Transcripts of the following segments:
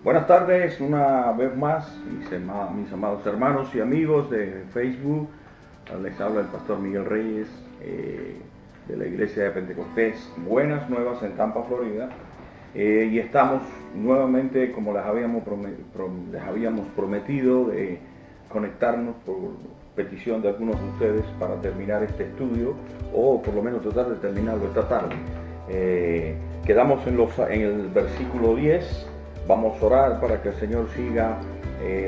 Buenas tardes, una vez más, mis amados hermanos y amigos de Facebook. Les habla el pastor Miguel Reyes de la Iglesia de Pentecostés Buenas Nuevas en Tampa, Florida. Y estamos nuevamente, como les habíamos prometido, de conectarnos por petición de algunos de ustedes para terminar este estudio, o por lo menos tratar de terminarlo esta tarde. Quedamos en el versículo 10. Vamos a orar para que el Señor siga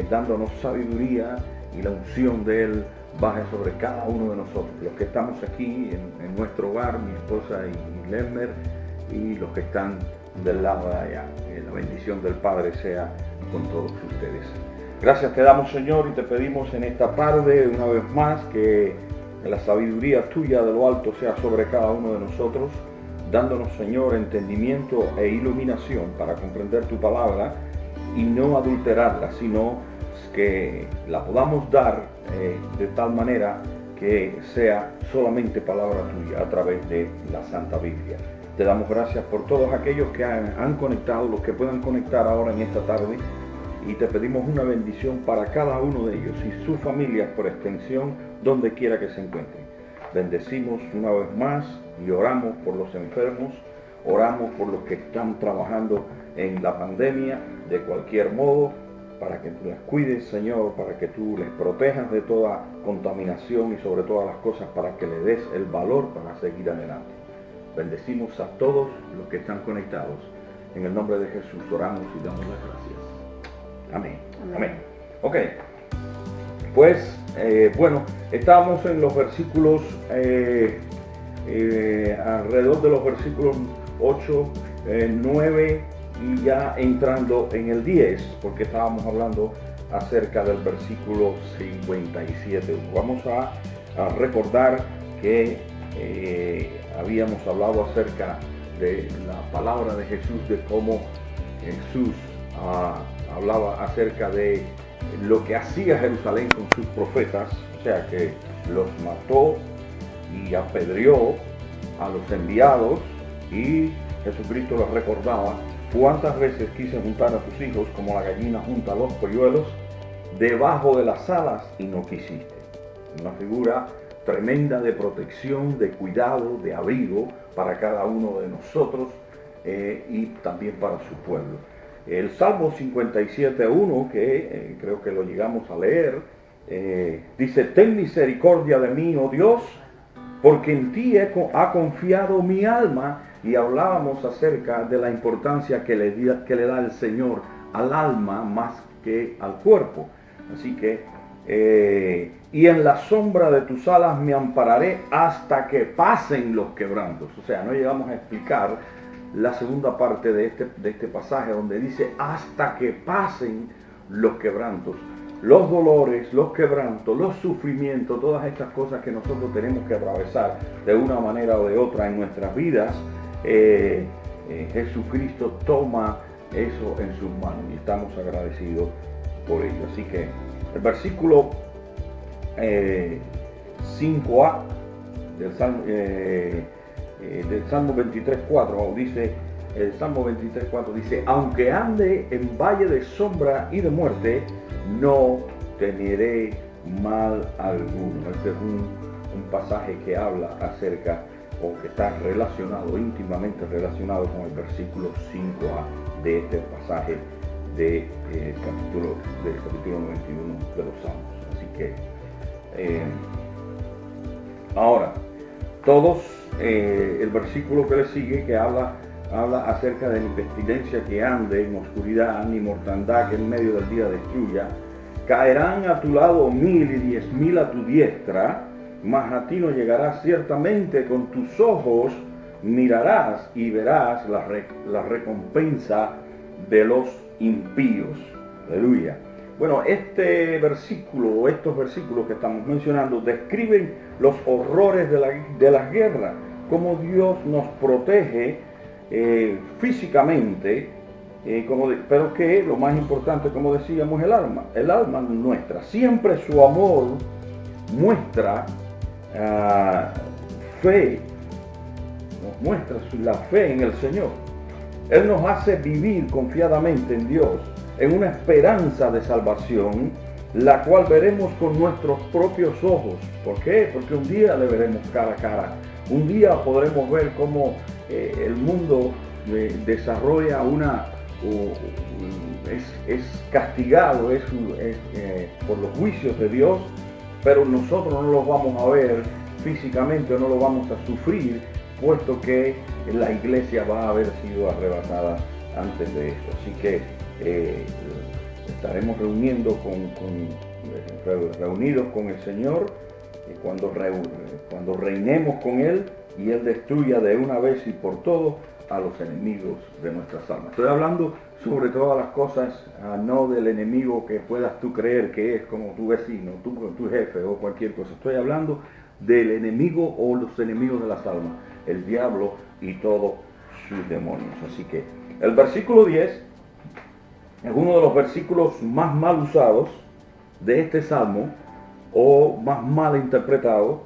dándonos sabiduría y la unción de Él baje sobre cada uno de nosotros. Los que estamos aquí en nuestro hogar, mi esposa y Lemmer, y los que están del lado de allá. La bendición del Padre sea con todos ustedes. Gracias te damos, Señor, y te pedimos en esta tarde una vez más que la sabiduría tuya de lo alto sea sobre cada uno de nosotros, dándonos, Señor, entendimiento e iluminación para comprender tu palabra y no adulterarla, sino que la podamos dar de tal manera que sea solamente palabra tuya a través de la Santa Biblia. Te damos gracias por todos aquellos que han conectado, los que puedan conectar ahora en esta tarde, y te pedimos una bendición para cada uno de ellos y sus familias por extensión, donde quiera que se encuentren. Bendecimos una vez más y oramos por los enfermos, oramos por los que están trabajando en la pandemia de cualquier modo, para que tú les cuides, Señor, para que tú les protejas de toda contaminación y sobre todas las cosas para que le des el valor para seguir adelante. Bendecimos a todos los que están conectados. En el nombre de Jesús oramos y damos las gracias. Amén. Amén. Ok. Pues, bueno, estábamos en los versículos, alrededor de los versículos 8, 9 y ya entrando en el 10, porque estábamos hablando acerca del versículo 57. Vamos a recordar que habíamos hablado acerca de la palabra de Jesús, de cómo Jesús hablaba acerca de lo que hacía Jerusalén con sus profetas, o sea que los mató y apedreó a los enviados, y Jesucristo les recordaba: cuántas veces quise juntar a tus hijos como la gallina junta a los polluelos debajo de las alas y no quisiste. Una figura tremenda de protección, de cuidado, de abrigo para cada uno de nosotros y también para su pueblo. El Salmo 57.1, que creo que lo llegamos a leer, dice: ten misericordia de mí, oh Dios, porque en ti ha confiado mi alma. Y hablábamos acerca de la importancia que le da el Señor al alma más que al cuerpo. Así que, y en la sombra de tus alas me ampararé hasta que pasen los quebrantos. O sea, no llegamos a explicar la segunda parte de este pasaje, donde dice hasta que pasen los quebrantos, los dolores, los quebrantos, los sufrimientos, todas estas cosas que nosotros tenemos que atravesar de una manera o de otra en nuestras vidas. Jesucristo toma eso en sus manos y estamos agradecidos por ello. Así que el versículo 5a del Salmo 23.4 dice: el Salmo 23.4 dice: aunque ande en valle de sombra y de muerte, no temeré mal alguno. Este es un pasaje que habla acerca, o que está íntimamente relacionado con el versículo 5a de este pasaje del capítulo 91 de los Salmos. Así que ahora todos el versículo que le sigue, que habla acerca de la pestilencia que ande en oscuridad, ni mortandad que en medio del día destruya. Caerán a tu lado 1000 y 10.000 a tu diestra, mas a ti no llegarás. Ciertamente con tus ojos mirarás y verás la recompensa de los impíos. Aleluya. Bueno, este versículo, o estos versículos que estamos mencionando, describen los horrores de las guerras, cómo Dios nos protege físicamente, pero que lo más importante, como decíamos, el alma nuestra. Siempre su amor muestra fe, nos muestra la fe en el Señor. Él nos hace vivir confiadamente en Dios en una esperanza de salvación, la cual veremos con nuestros propios ojos. ¿Por qué? Porque un día le veremos cara a cara. Un día podremos ver cómo el mundo desarrolla es castigado por los juicios de Dios, pero nosotros no los vamos a ver físicamente, no lo vamos a sufrir, puesto que la iglesia va a haber sido arrebatada antes de esto. Así que estaremos reunidos con el Señor cuando reinemos con Él y Él destruya de una vez y por todo a los enemigos de nuestras almas. Estoy hablando sobre todas las cosas, no del enemigo que puedas tú creer que es como tu vecino, tu jefe o cualquier cosa. Estoy hablando del enemigo o los enemigos de las almas, el diablo y todos sus demonios. Así que el versículo 10 es uno de los versículos más mal usados de este salmo, o más mal interpretado,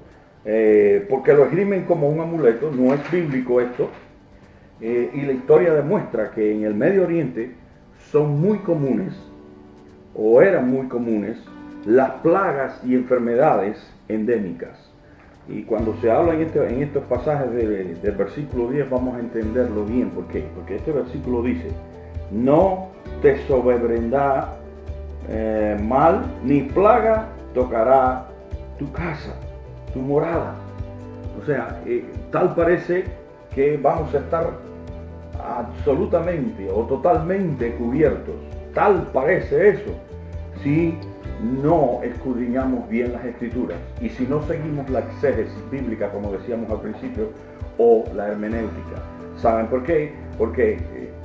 porque lo esgrimen como un amuleto. No es bíblico esto, y la historia demuestra que en el Medio Oriente son muy comunes, o eran muy comunes, las plagas y enfermedades endémicas. Y cuando se habla en estos pasajes del versículo 10 vamos a entenderlo bien. ¿Por qué? Porque este versículo dice: no te sobrevendrá mal, ni plaga tocará tu casa, tu morada. O sea, tal parece que vamos a estar absolutamente o totalmente cubiertos. Tal parece eso, si no escudriñamos bien las Escrituras y si no seguimos la exégesis bíblica, como decíamos al principio, o la hermenéutica. ¿Saben por qué? Porque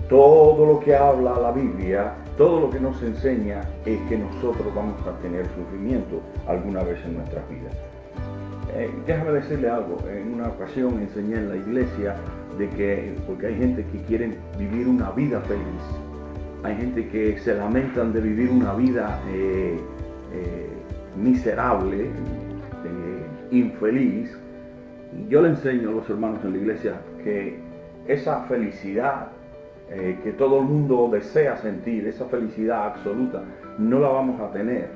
todo lo que habla la Biblia, todo lo que nos enseña es que nosotros vamos a tener sufrimiento alguna vez en nuestras vidas. Déjame decirle algo. En una ocasión enseñé en la iglesia porque hay gente que quiere vivir una vida feliz, hay gente que se lamentan de vivir una vida miserable, infeliz. Y yo le enseño a los hermanos en la iglesia que esa felicidad que todo el mundo desea sentir, esa felicidad absoluta, no la vamos a tener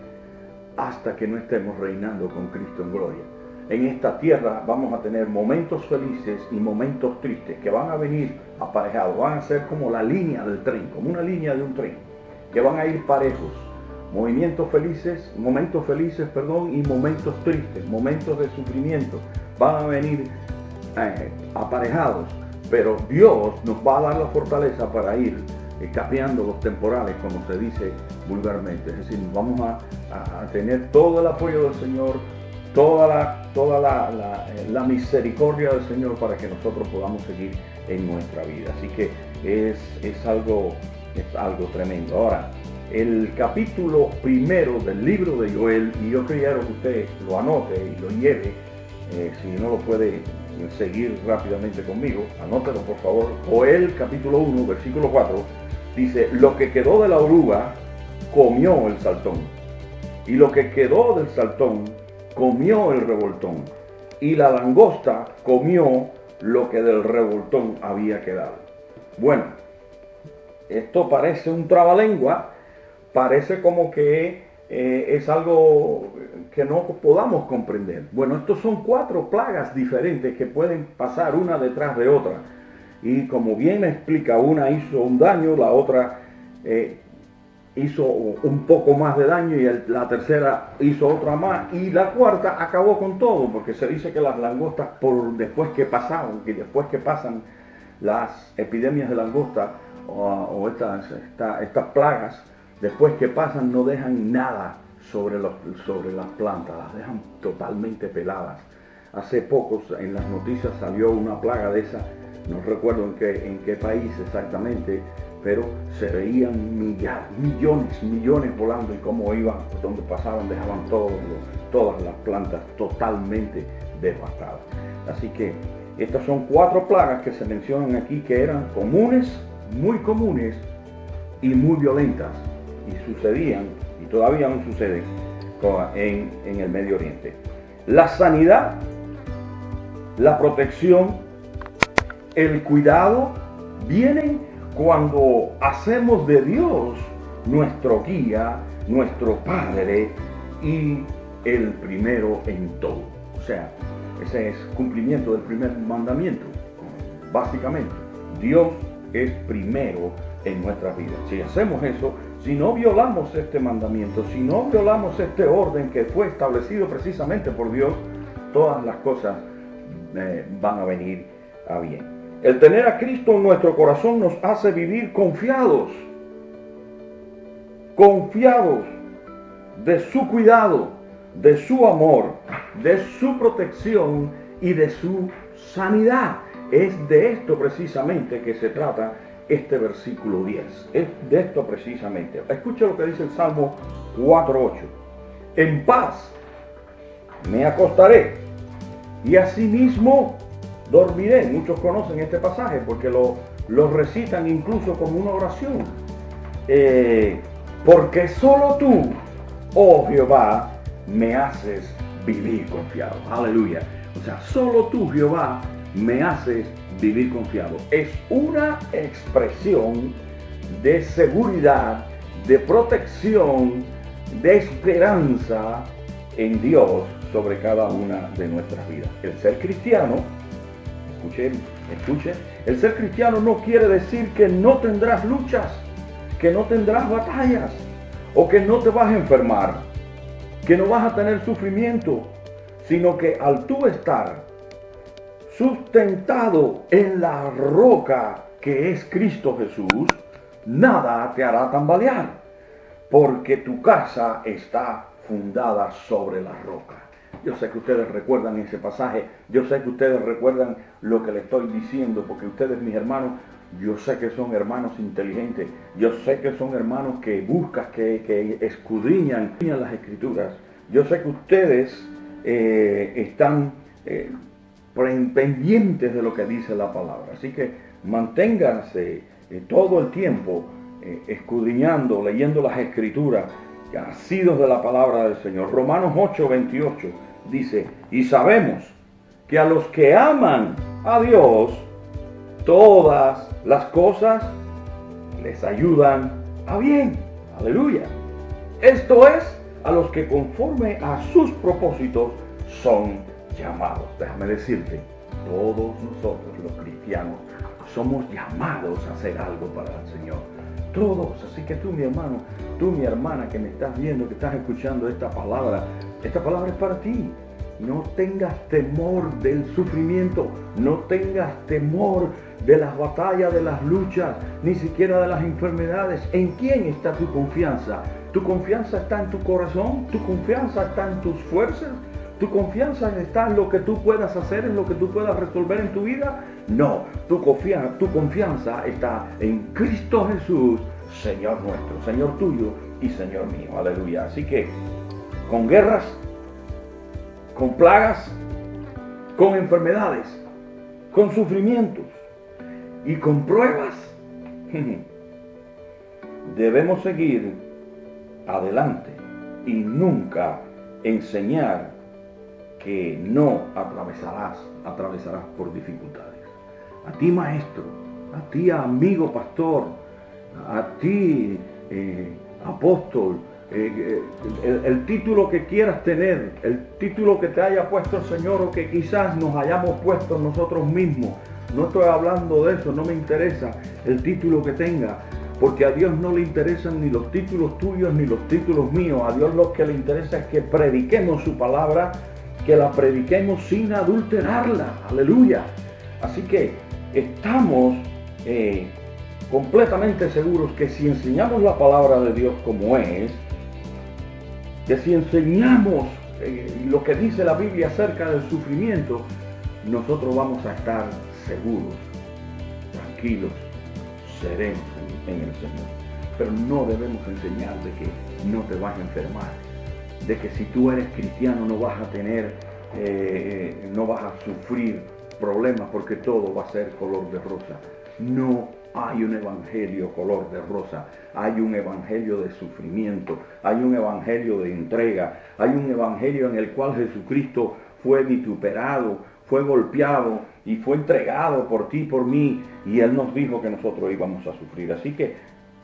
hasta que no estemos reinando con Cristo en gloria. En esta tierra vamos a tener momentos felices y momentos tristes que van a venir aparejados, van a ser como la línea del tren, como una línea de un tren, que van a ir parejos. Momentos felices, y momentos tristes, momentos de sufrimiento, van a venir aparejados. Pero Dios nos va a dar la fortaleza para ir capeando los temporales, como se dice vulgarmente. Es decir, vamos a tener todo el apoyo del Señor, toda la misericordia del Señor para que nosotros podamos seguir en nuestra vida. Así que es algo tremendo. Ahora, el capítulo 1 del libro de Joel, y yo quiero que usted lo anote y lo lleve, si no lo puede seguir rápidamente conmigo, anótelo por favor. Joel capítulo 1, versículo 4, dice: lo que quedó de la oruga comió el saltón, y lo que quedó del saltón comió el revoltón, y la langosta comió lo que del revoltón había quedado. Bueno, esto parece un trabalengua, parece como que es algo que no podamos comprender. Bueno, estos son 4 plagas diferentes que pueden pasar una detrás de otra. Y como bien explica, una hizo un daño, la otra hizo un poco más de daño, y la tercera hizo otra más, y la cuarta acabó con todo, porque se dice que las langostas, después que pasan las epidemias de langosta o estas plagas, después que pasan no dejan nada sobre las plantas, las dejan totalmente peladas. Hace poco en las noticias salió una plaga de esa, no recuerdo en qué país exactamente, pero se veían millones volando, y cómo iban, donde pasaban dejaban todas las plantas totalmente devastadas. Así que estas son 4 plagas que se mencionan aquí, que eran comunes, muy comunes y muy violentas, y sucedían, y todavía aún suceden en el Medio Oriente. La sanidad, la protección, el cuidado vienen cuando hacemos de Dios nuestro guía, nuestro Padre y el primero en todo. O sea, ese es cumplimiento del primer mandamiento. Básicamente, Dios es primero en nuestras vidas. Si hacemos eso, si no violamos este mandamiento, si no violamos este orden que fue establecido precisamente por Dios, todas las cosas van a venir a bien. El tener a Cristo en nuestro corazón nos hace vivir confiados de su cuidado, de su amor, de su protección y de su sanidad. Es de esto precisamente que se trata este versículo 10. Es de esto precisamente. Escucha lo que dice el Salmo 4:8. En paz me acostaré y asimismo dormiré. Muchos conocen este pasaje porque lo recitan incluso como una oración. Porque solo tú, oh Jehová, me haces vivir confiado. Aleluya. O sea, solo tú, Jehová, me haces vivir confiado. Es una expresión de seguridad, de protección, de esperanza en Dios sobre cada una de nuestras vidas. El ser cristiano, escuchen, el ser cristiano no quiere decir que no tendrás luchas, que no tendrás batallas, o que no te vas a enfermar, que no vas a tener sufrimiento, sino que al tú estar sustentado en la roca que es Cristo Jesús, nada te hará tambalear, porque tu casa está fundada sobre la roca. Yo sé que ustedes recuerdan ese pasaje, yo sé que ustedes recuerdan lo que les estoy diciendo, porque ustedes, mis hermanos, yo sé que son hermanos inteligentes, yo sé que son hermanos que buscan, que escudriñan las Escrituras. Yo sé que ustedes están pendientes de lo que dice la palabra. Así que manténganse todo el tiempo escudriñando, leyendo las Escrituras, asidos de la palabra del Señor. Romanos 8:28 dice, y sabemos que a los que aman a Dios, todas las cosas les ayudan a bien. Aleluya. Esto es, a los que conforme a sus propósitos son llamados. Déjame decirte, todos nosotros los cristianos somos llamados a hacer algo para el Señor. Todos. Así que tú, mi hermano, tú, mi hermana, que me estás viendo, que estás escuchando esta palabra es para ti. No tengas temor del sufrimiento, no tengas temor de las batallas, de las luchas, ni siquiera de las enfermedades. ¿En quién está tu confianza? ¿Tu confianza está en tu corazón? ¿Tu confianza está en tus fuerzas? ¿Tu confianza está en lo que tú puedas hacer, en lo que tú puedas resolver en tu vida? No, tu confianza está en Cristo Jesús, Señor nuestro, Señor tuyo y Señor mío. Aleluya. Así que, con guerras, con plagas, con enfermedades, con sufrimientos y con pruebas, debemos seguir adelante y nunca enseñar que no atravesarás por dificultades. A ti, maestro, a ti, amigo pastor, a ti, apóstol, el título que quieras tener, el título que te haya puesto el Señor o que quizás nos hayamos puesto nosotros mismos. No estoy hablando de eso, no me interesa el título que tenga, porque a Dios no le interesan ni los títulos tuyos ni los títulos míos. A Dios lo que le interesa es que prediquemos su palabra, que la prediquemos sin adulterarla. Aleluya. Así que estamos completamente seguros que si enseñamos la palabra de Dios como es, que si enseñamos lo que dice la Biblia acerca del sufrimiento, nosotros vamos a estar seguros, tranquilos, serenos en el Señor. Pero no debemos enseñar de que no te vas a enfermar, de que si tú eres cristiano no vas a tener, no vas a sufrir problemas porque todo va a ser color de rosa. No hay un evangelio color de rosa, hay un evangelio de sufrimiento, hay un evangelio de entrega, hay un evangelio en el cual Jesucristo fue vituperado, fue golpeado y fue entregado por ti y por mí, y Él nos dijo que nosotros íbamos a sufrir. Así que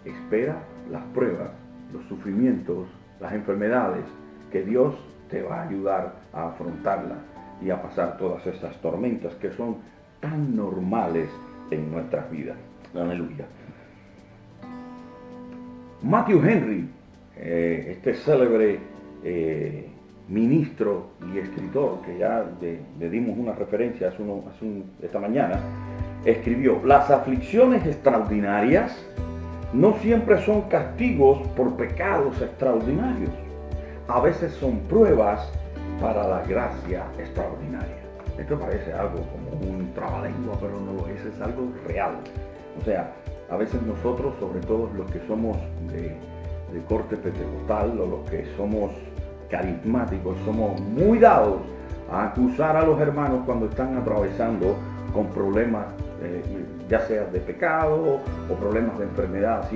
espera las pruebas, los sufrimientos, las enfermedades, que Dios te va a ayudar a afrontarlas y a pasar todas estas tormentas que son tan normales en nuestras vidas. Aleluya. Matthew Henry, este célebre ministro y escritor, que ya le dimos una referencia esta mañana, escribió: las aflicciones extraordinarias no siempre son castigos por pecados extraordinarios. A veces son pruebas para la gracia extraordinaria. Esto parece algo como un trabalengua, pero no lo es algo real. O sea, a veces nosotros, sobre todo los que somos de corte pentecostal o los que somos carismáticos, somos muy dados a acusar a los hermanos cuando están atravesando con problemas, ya sea de pecado o problemas de enfermedad.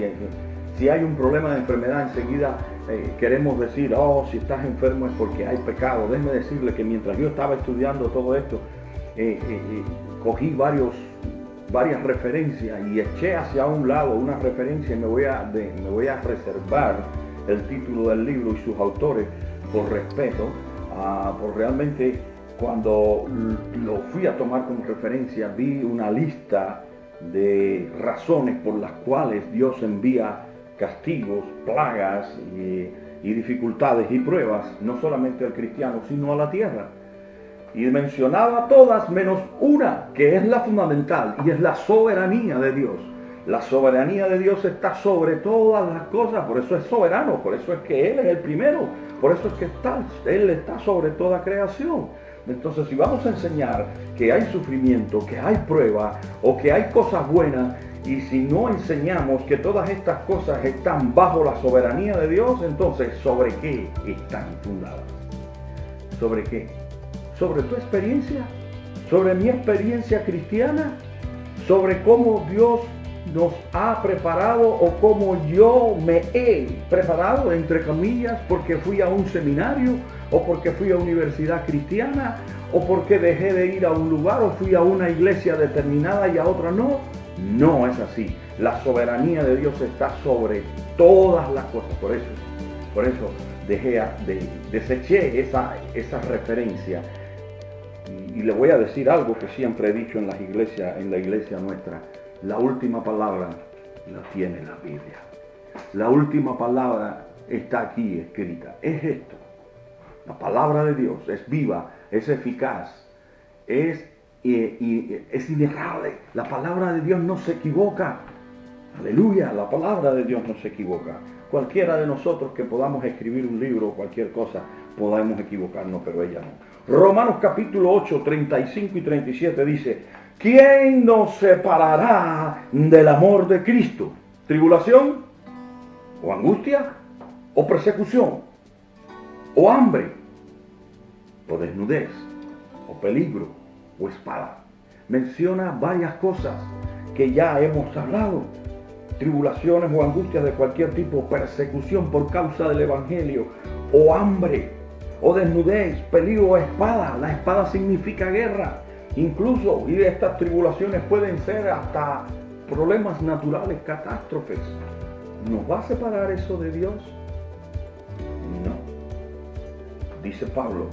Si hay un problema de enfermedad, enseguida queremos decir: oh, si estás enfermo es porque hay pecado. Déjeme decirle que mientras yo estaba estudiando todo esto, cogí varias referencias y eché hacia un lado una referencia, y me voy a reservar el título del libro y sus autores por respeto, por realmente cuando lo fui a tomar como referencia, vi una lista de razones por las cuales Dios envía castigos, plagas y dificultades y pruebas, no solamente al cristiano, sino a la tierra. Y mencionaba todas menos una, que es la fundamental, y es la soberanía de Dios. La soberanía de Dios está sobre todas las cosas, por eso es soberano, por eso es que Él es el primero, por eso es que Él está sobre toda creación. Entonces, si vamos a enseñar que hay sufrimiento, que hay prueba o que hay cosas buenas, y si no enseñamos que todas estas cosas están bajo la soberanía de Dios, entonces, ¿sobre qué están fundadas? ¿Sobre qué? ¿Sobre tu experiencia? ¿Sobre mi experiencia cristiana? ¿Sobre cómo Dios nos ha preparado o cómo yo me he preparado, entre comillas, porque fui a un seminario o porque fui a universidad cristiana o porque dejé de ir a un lugar o fui a una iglesia determinada y a otra no? No es así. La soberanía de Dios está sobre todas las cosas. Por eso deseché esa referencia. Y le voy a decir algo que siempre he dicho en la iglesia nuestra: la última palabra la tiene la Biblia. La última palabra está aquí escrita. Es esto. La palabra de Dios es viva, es eficaz, es inerrable. La palabra de Dios no se equivoca. Aleluya, la palabra de Dios no se equivoca. Cualquiera de nosotros que podamos escribir un libro o cualquier cosa, podemos equivocarnos, pero ella no. Romanos capítulo 8, 35 y 37 dice: ¿quién nos separará del amor de Cristo? ¿Tribulación? ¿O angustia? ¿O persecución? ¿O hambre? ¿O desnudez? ¿O peligro? ¿O espada? Menciona varias cosas que ya hemos hablado. Tribulaciones o angustias de cualquier tipo, persecución por causa del evangelio, o hambre, o desnudez, peligro o espada. La espada significa guerra. Incluso, y estas tribulaciones pueden ser hasta problemas naturales, catástrofes. ¿Nos va a separar eso de Dios? No. Dice Pablo: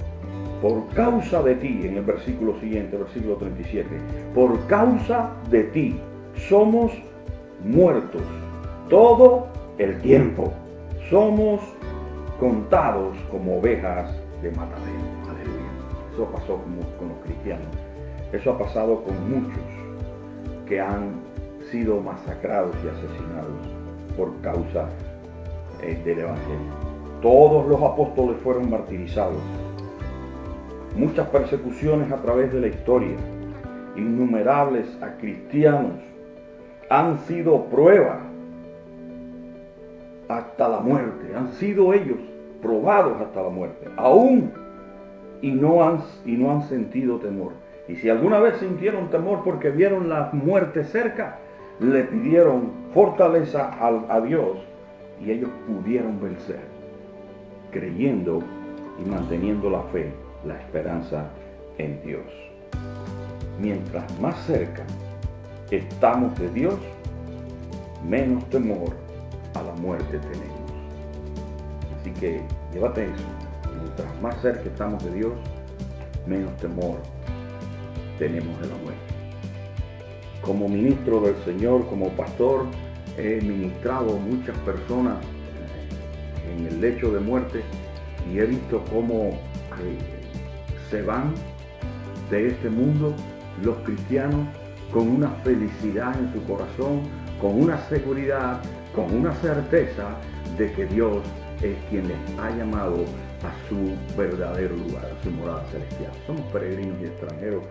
por causa de ti, en el versículo siguiente, versículo 37, por causa de ti somos muertos todo el tiempo. Somos contados como ovejas de matadero. Aleluya. Eso pasó con los cristianos. Eso ha pasado con muchos que han sido masacrados y asesinados por causa del evangelio. Todos los apóstoles fueron martirizados. Muchas persecuciones a través de la historia, innumerables a cristianos, han sido pruebas hasta la muerte. Han sido ellos probados hasta la muerte, aún, y no han sentido temor. Y si alguna vez sintieron temor porque vieron la muerte cerca, le pidieron fortaleza a Dios, y ellos pudieron vencer, creyendo y manteniendo la fe, la esperanza en Dios. Mientras más cerca estamos de Dios, menos temor a la muerte tenemos. Así que llévate eso. Mientras más cerca estamos de Dios, menos temor tenemos de la muerte. Como ministro del Señor, como pastor, he ministrado a muchas personas en el lecho de muerte y he visto cómo se van de este mundo los cristianos con una felicidad en su corazón, con una seguridad, con una certeza de que Dios es quien les ha llamado a su verdadero lugar, a su morada celestial. Somos peregrinos y extranjeros,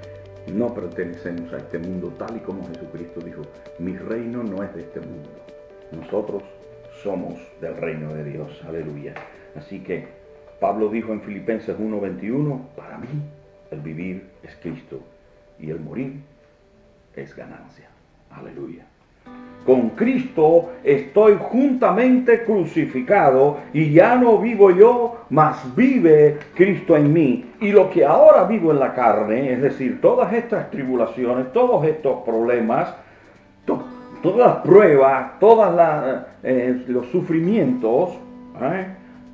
no pertenecemos a este mundo, tal y como Jesucristo dijo, mi reino no es de este mundo. Nosotros somos del reino de Dios, aleluya. Así que Pablo dijo en Filipenses 1:21, para mí el vivir es Cristo y el morir es ganancia, aleluya. Con Cristo estoy juntamente crucificado y ya no vivo yo, mas vive Cristo en mí. Y lo que ahora vivo en la carne, es decir, todas estas tribulaciones, todos estos problemas, todas las pruebas, todos los sufrimientos,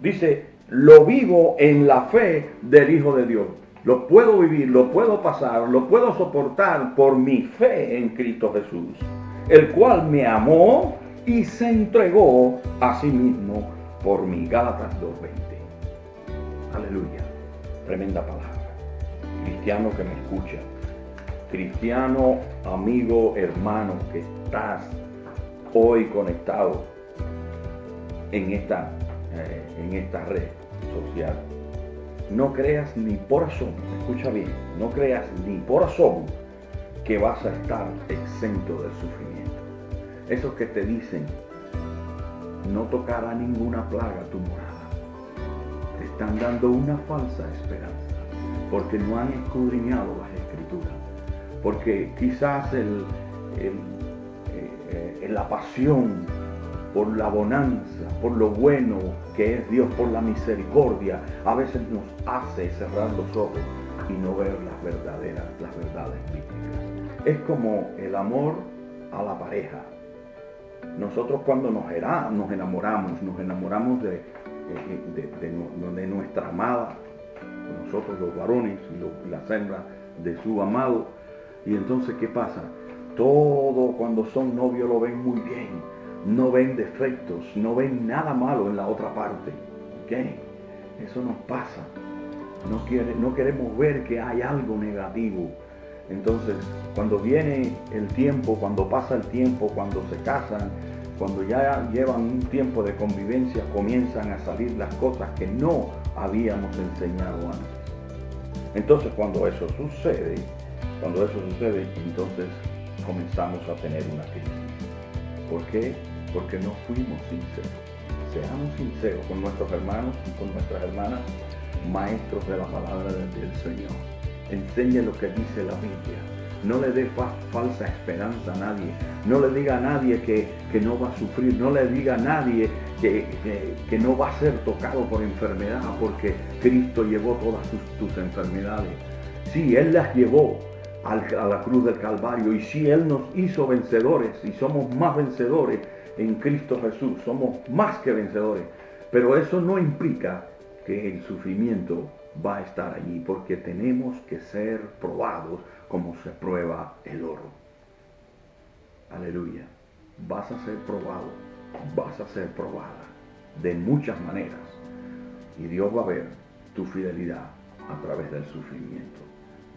dice, lo vivo en la fe del Hijo de Dios. Lo puedo vivir, lo puedo pasar, lo puedo soportar por mi fe en Cristo Jesús, el cual me amó y se entregó a sí mismo por mí. Gálatas 2:20. Aleluya. Tremenda palabra. Cristiano que me escucha, cristiano, amigo, hermano, que estás hoy conectado en esta red social. No creas ni por asomo, escucha bien, no creas ni por asomo que vas a estar exento del sufrimiento. Esos que te dicen, no tocará ninguna plaga tu morada, te están dando una falsa esperanza, porque no han escudriñado las Escrituras, porque quizás la pasión por la bonanza, por lo bueno que es Dios, por la misericordia, a veces nos hace cerrar los ojos y no ver las verdades bíblicas. Es como el amor a la pareja. Nosotros cuando nos enamoramos de nuestra amada, nosotros los varones y las hembras de su amado, y entonces ¿qué pasa? Todo cuando son novios lo ven muy bien. No ven defectos, no ven nada malo en la otra parte. ¿Ok? Eso nos pasa. No queremos ver que hay algo negativo. Entonces, cuando viene el tiempo, cuando pasa el tiempo, cuando se casan, cuando ya llevan un tiempo de convivencia, comienzan a salir las cosas que no habíamos enseñado antes. Entonces, cuando eso sucede, entonces comenzamos a tener una crisis. ¿Por qué? Porque no fuimos sinceros. Seamos sinceros con nuestros hermanos y con nuestras hermanas, maestros de la palabra del Señor. Enseñe lo que dice la Biblia. No le dé falsa esperanza a nadie. No le diga a nadie que no va a sufrir. No le diga a nadie que no va a ser tocado por enfermedad, porque Cristo llevó todas tus enfermedades. Sí, Él las llevó a la cruz del Calvario, y si Él nos hizo vencedores y somos más vencedores en Cristo Jesús, somos más que vencedores, pero eso no implica que el sufrimiento va a estar allí, porque tenemos que ser probados como se prueba el oro. Aleluya. Vas a ser probado, vas a ser probada de muchas maneras, y Dios va a ver tu fidelidad a través del sufrimiento.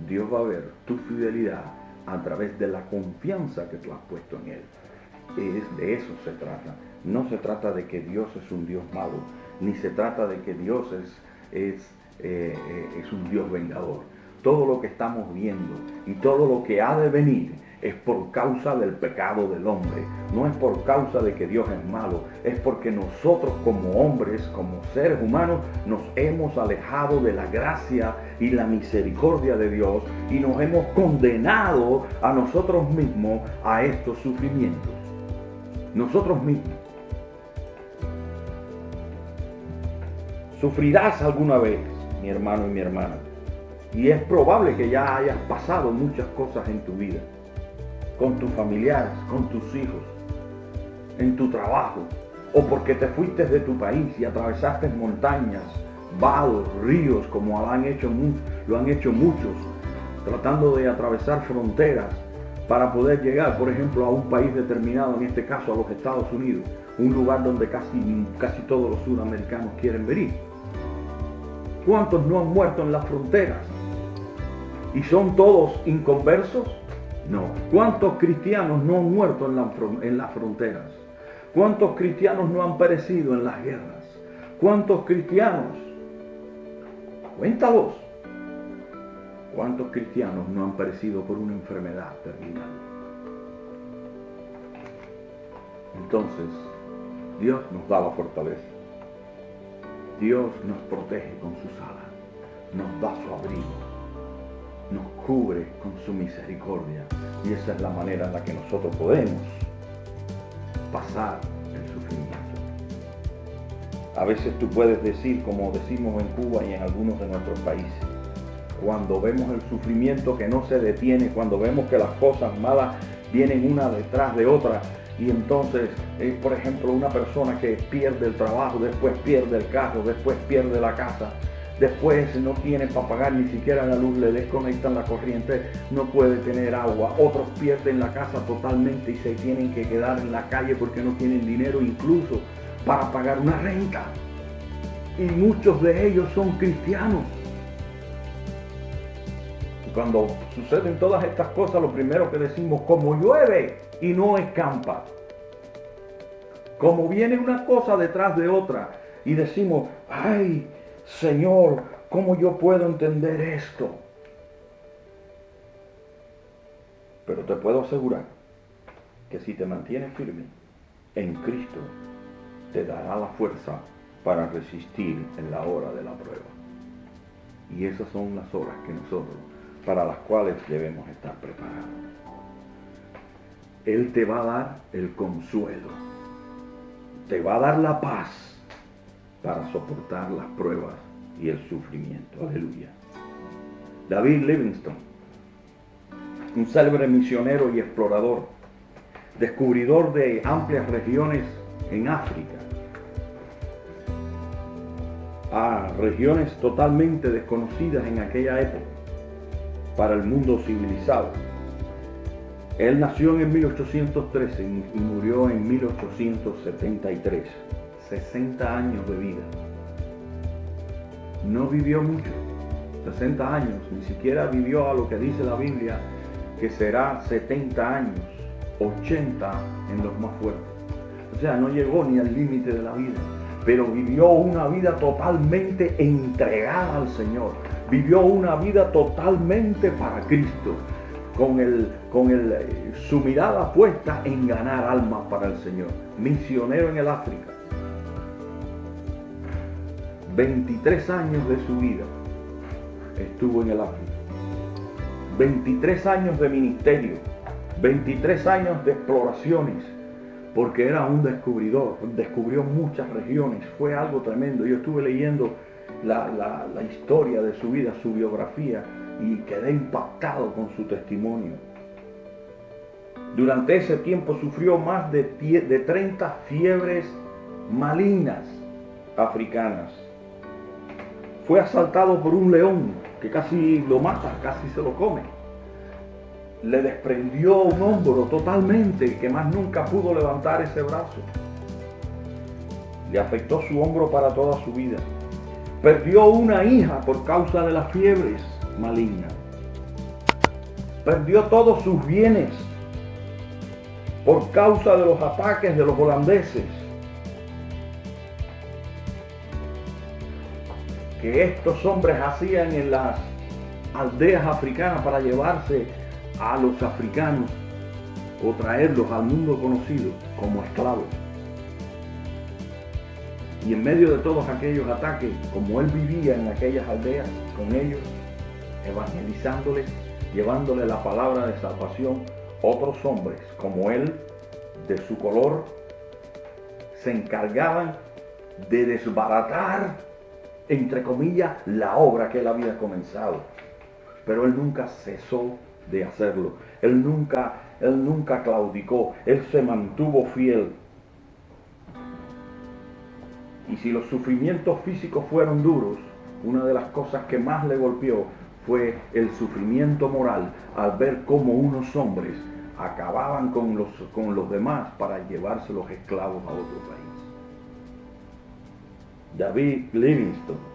Dios va a ver tu fidelidad a través de la confianza que tú has puesto en Él. De eso se trata. No se trata de que Dios es un Dios malo, ni se trata de que Dios es un Dios vengador. Todo lo que estamos viendo y todo lo que ha de venir es por causa del pecado del hombre. No es por causa de que Dios es malo, es porque nosotros como hombres, como seres humanos, nos hemos alejado de la gracia y la misericordia de Dios y nos hemos condenado a nosotros mismos a estos sufrimientos. Nosotros mismos. Sufrirás alguna vez, mi hermano y mi hermana, y es probable que ya hayas pasado muchas cosas en tu vida, con tus familiares, con tus hijos, en tu trabajo, o porque te fuiste de tu país y atravesaste montañas, vados, ríos, como lo han hecho muchos, tratando de atravesar fronteras para poder llegar, por ejemplo, a un país determinado, en este caso a los Estados Unidos, un lugar donde casi todos los sudamericanos quieren venir. ¿Cuántos no han muerto en las fronteras? ¿Y son todos inconversos? No. ¿Cuántos cristianos no han muerto en las fronteras? ¿Cuántos cristianos no han perecido en las guerras? ¿Cuántos cristianos? Cuéntalos. ¿Cuántos cristianos no han perecido por una enfermedad terminal? Entonces, Dios nos da la fortaleza. Dios nos protege con sus alas, nos da su abrigo, nos cubre con su misericordia. Y esa es la manera en la que nosotros podemos pasar el sufrimiento. A veces tú puedes decir, como decimos en Cuba y en algunos de nuestros países, cuando vemos el sufrimiento que no se detiene, cuando vemos que las cosas malas vienen una detrás de otra, y entonces, por ejemplo, una persona que pierde el trabajo, después pierde el carro, después pierde la casa, después no tiene para pagar ni siquiera la luz, le desconectan la corriente, no puede tener agua, otros pierden la casa totalmente y se tienen que quedar en la calle porque no tienen dinero incluso para pagar una renta. Y muchos de ellos son cristianos. Cuando suceden todas estas cosas, lo primero que decimos, como llueve y no escampa, como viene una cosa detrás de otra, y decimos, ay, Señor, ¿cómo yo puedo entender esto? Pero te puedo asegurar que si te mantienes firme en Cristo, te dará la fuerza para resistir en la hora de la prueba. Y esas son las horas para las cuales debemos estar preparados. Él te va a dar el consuelo, te va a dar la paz para soportar las pruebas y el sufrimiento. Aleluya. David Livingstone, un célebre misionero y explorador, descubridor de amplias regiones en África, a regiones totalmente desconocidas en aquella época para el mundo civilizado. Él nació en 1813 y murió en 1873, 60 años de vida. No vivió mucho, 60 años, ni siquiera vivió a lo que dice la Biblia, que será 70 años, 80 en los más fuertes. O sea, no llegó ni al límite de la vida, pero vivió una vida totalmente entregada al Señor. Vivió una vida totalmente para Cristo, su mirada puesta en ganar almas para el Señor. Misionero en el África. 23 años de su vida estuvo en el África. 23 años de ministerio, 23 años de exploraciones, porque era un descubridor, descubrió muchas regiones, fue algo tremendo. Yo estuve leyendo la historia de su vida, su biografía, y quedé impactado con su testimonio. Durante ese tiempo sufrió más de 30 fiebres malignas africanas. Fue asaltado por un león que casi lo mata, casi se lo come. Le desprendió un hombro totalmente, que más nunca pudo levantar ese brazo. Le afectó su hombro para toda su vida. Perdió una hija por causa de las fiebres malignas. Perdió todos sus bienes por causa de los ataques de los holandeses, que estos hombres hacían en las aldeas africanas para llevarse a los africanos o traerlos al mundo conocido como esclavos. Y en medio de todos aquellos ataques, como él vivía en aquellas aldeas con ellos, evangelizándoles, llevándole la palabra de salvación, otros hombres como él, de su color, se encargaban de desbaratar, entre comillas, la obra que él había comenzado. Pero él nunca cesó de hacerlo. Él nunca claudicó. Él se mantuvo fiel. Y si los sufrimientos físicos fueron duros, una de las cosas que más le golpeó fue el sufrimiento moral al ver cómo unos hombres acababan con los demás para llevarse los esclavos a otro país. David Livingstone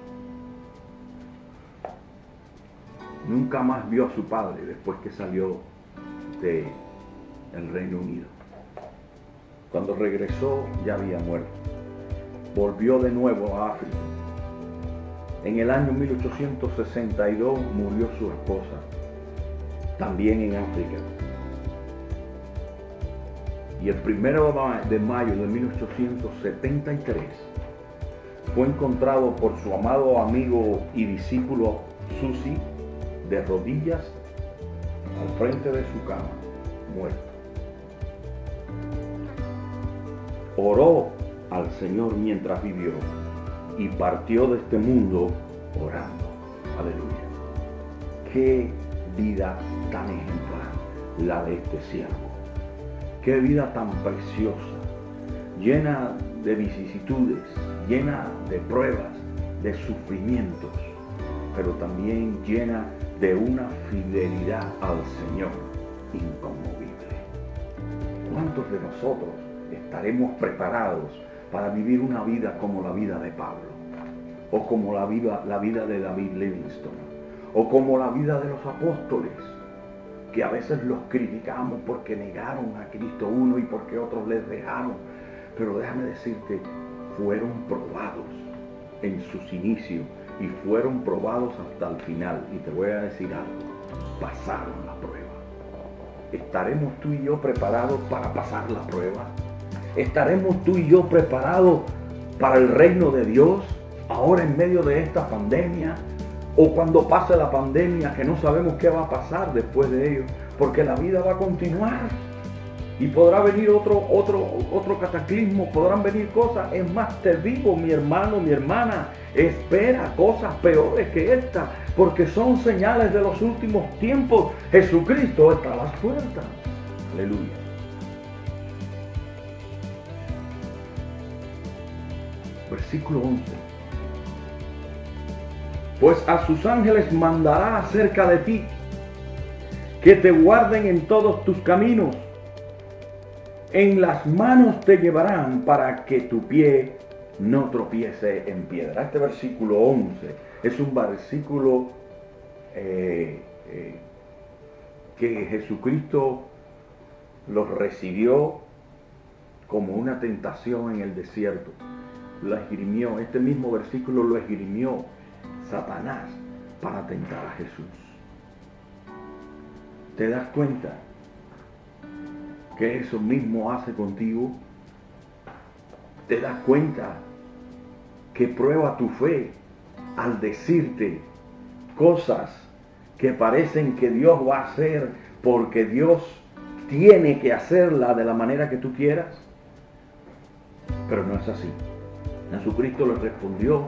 nunca más vio a su padre después que salió del Reino Unido. Cuando regresó ya había muerto. Volvió de nuevo a África. En el año 1862 murió su esposa, también en África. Y el 1 de mayo de 1873 fue encontrado por su amado amigo y discípulo Susi de rodillas al frente de su cama, muerto. Oró al Señor mientras vivió y partió de este mundo orando. Aleluya. Qué vida tan ejemplar la de este siervo. Qué vida tan preciosa, llena de vicisitudes, llena de pruebas, de sufrimientos, pero también llena de una fidelidad al Señor inconmovible. ¿Cuántos de nosotros estaremos preparados para vivir una vida como la vida de Pablo, o como la vida de David Livingstone, o como la vida de los apóstoles, que a veces los criticamos porque negaron a Cristo uno y porque otros les dejaron? Pero déjame decirte, fueron probados en sus inicios y fueron probados hasta el final. Y te voy a decir algo, pasaron la prueba. ¿Estaremos tú y yo preparados para pasar la prueba? ¿Estaremos tú y yo preparados para el reino de Dios ahora en medio de esta pandemia? O cuando pase la pandemia, que no sabemos qué va a pasar después de ello, porque la vida va a continuar y podrá venir otro cataclismo, podrán venir cosas. Es más, te digo, mi hermano, mi hermana, espera cosas peores que esta, porque son señales de los últimos tiempos. Jesucristo está a las puertas. Aleluya. Versículo 11. Pues a sus ángeles mandará acerca de ti, que te guarden en todos tus caminos. En las manos te llevarán para que tu pie no tropiece en piedra. Este versículo 11 es un versículo que Jesucristo los recibió como una tentación en el desierto. Lo esgrimió, este mismo versículo lo esgrimió Satanás para tentar a Jesús. ¿Te das cuenta que eso mismo hace contigo? ¿Te das cuenta que prueba tu fe al decirte cosas que parecen que Dios va a hacer porque Dios tiene que hacerla de la manera que tú quieras? Pero no es así. Jesucristo le respondió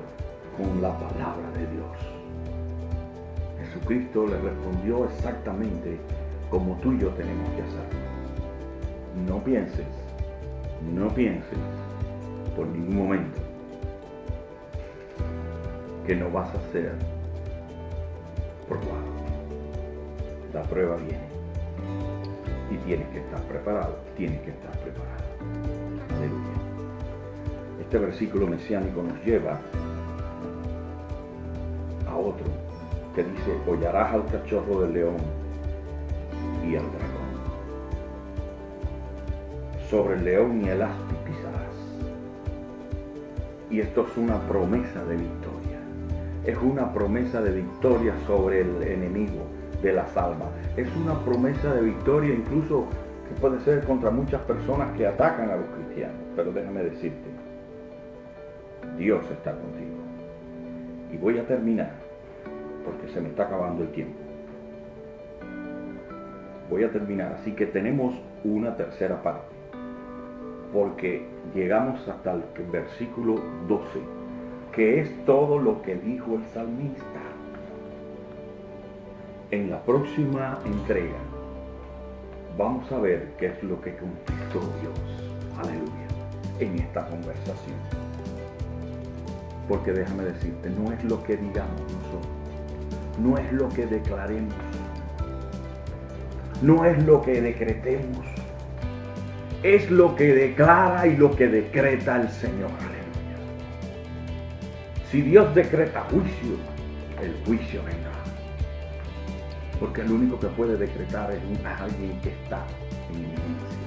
con la palabra de Dios. Jesucristo le respondió exactamente como tú y yo tenemos que hacer. No pienses por ningún momento que no vas a ser probado. La prueba viene y tienes que estar preparado, Aleluya. Este versículo mesiánico nos lleva a otro que dice: hollarás al cachorro del león y al dragón. Sobre el león y el asp pisarás. Y esto es una promesa de victoria. Es una promesa de victoria sobre el enemigo de las almas. Es una promesa de victoria incluso que puede ser contra muchas personas que atacan a los cristianos. Pero déjame decirte, Dios está contigo. Y voy a terminar porque se me está acabando el tiempo. Voy a terminar, así que tenemos una tercera parte, porque llegamos hasta el versículo 12, que es todo lo que dijo el salmista. En la próxima entrega vamos a ver qué es lo que contestó Dios, aleluya, en esta conversación. Porque déjame decirte, no es lo que digamos nosotros, no es lo que declaremos, no es lo que decretemos, es lo que declara y lo que decreta el Señor. Aleluya. Si Dios decreta juicio, el juicio vendrá. Porque el único que puede decretar es alguien que está en inminencia.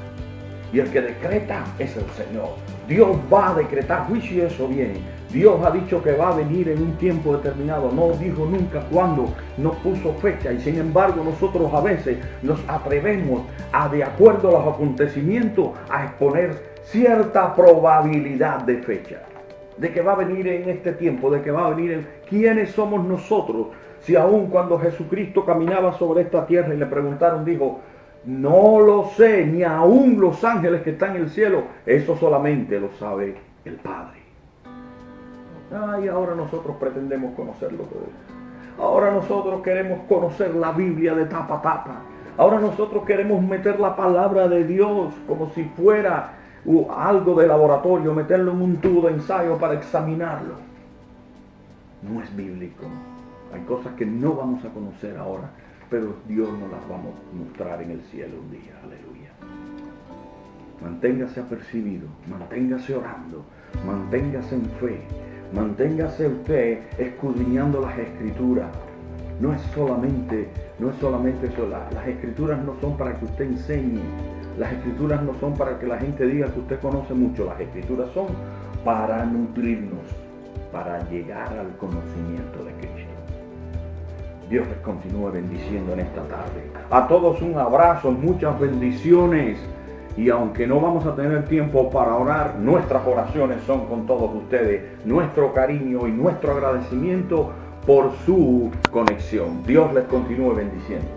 Y el que decreta es el Señor. Dios va a decretar juicio y eso viene. Dios ha dicho que va a venir en un tiempo determinado. No dijo nunca cuándo, no puso fecha. Y sin embargo nosotros a veces nos atrevemos a, de acuerdo a los acontecimientos, a exponer cierta probabilidad de fecha. De que va a venir en este tiempo, de que va a venir en... ¿Quiénes somos nosotros? Si aún cuando Jesucristo caminaba sobre esta tierra y le preguntaron, dijo, no lo sé, ni aún los ángeles que están en el cielo, eso solamente lo sabe el Padre. Ay, ahora nosotros pretendemos conocerlo todo. Ahora nosotros queremos conocer la Biblia de tapa a tapa. Ahora nosotros queremos meter la palabra de Dios como si fuera algo de laboratorio, meterlo en un tubo de ensayo para examinarlo. No es bíblico. Hay cosas que no vamos a conocer ahora, pero Dios nos las va a mostrar en el cielo un día. Aleluya. Manténgase apercibido, manténgase orando, manténgase en fe, manténgase usted escudriñando las Escrituras. No es solamente eso. Las Escrituras no son para que usted enseñe. Las Escrituras no son para que la gente diga que usted conoce mucho. Las Escrituras son para nutrirnos, para llegar al conocimiento de Cristo. Dios les continúe bendiciendo en esta tarde. A todos un abrazo, muchas bendiciones. Y aunque no vamos a tener tiempo para orar, nuestras oraciones son con todos ustedes. Nuestro cariño y nuestro agradecimiento por su conexión. Dios les continúe bendiciendo.